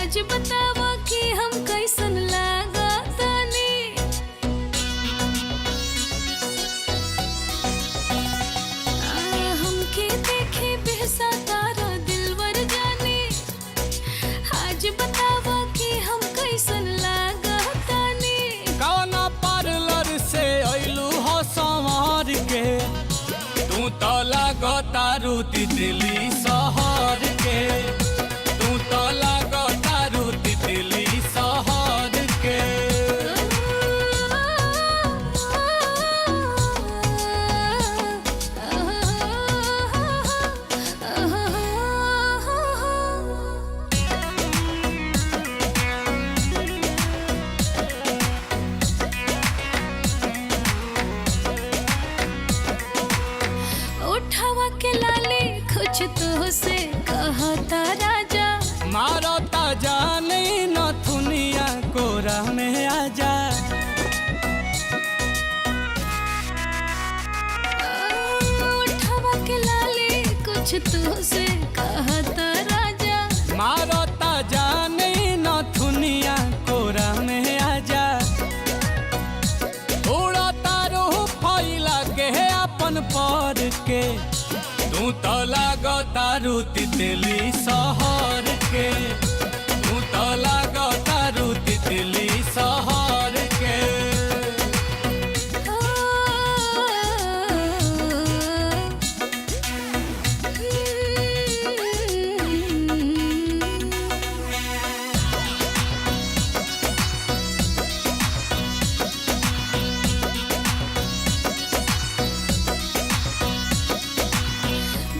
आज बतावा कि हम कैसन लागा तानी। हमके देखे बेहसा तारा दिलवर जाने। आज बतावा कि हम कैसन लागा तानी। कौना पार्लर से अइलू हो संवार के, तू तो लागो तारू तितली शहर के। तू तो लागो तारू तितली शहर के। उठावा के लाले कुछ तो से कहता राजा। मारता जाने न दुनिया कोरा में आजा। उठावा के लाले कुछ तो से कहता राजा। मारता जाने न दुनिया कोरा में आजा। उड़ता रूह फैला के अपन पर के, तू तो लागो तारू तितली शहर के। तू तो लागो तारू तितली शहर के।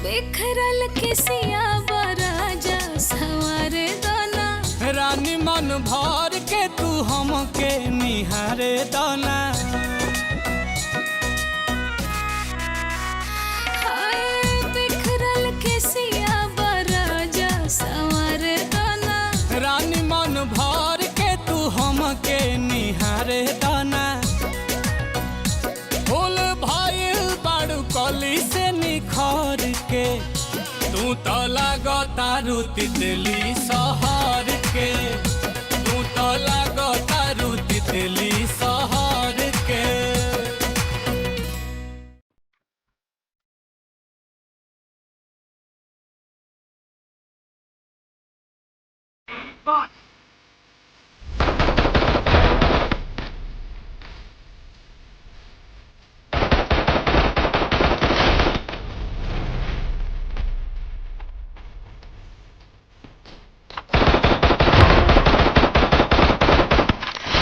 बिखरल किसिया बराजा सवारे दाना। रानी मन भर के तू हमके निहारे दाना। हाय बिखरल किसिया बराजा सवारे दाना। रानी मन भर के तू हमके निहारे दाना। फूल भइल बाड़ू कली से निखर के, तू तो लागो तारू तितली शहर के। तू तो लागो तारू तितली शहर के।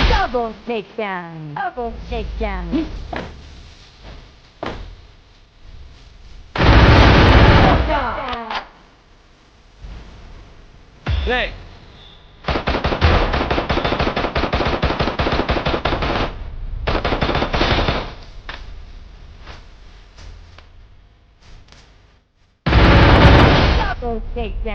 Double takedown. Double takedown. Hey. Double takedown.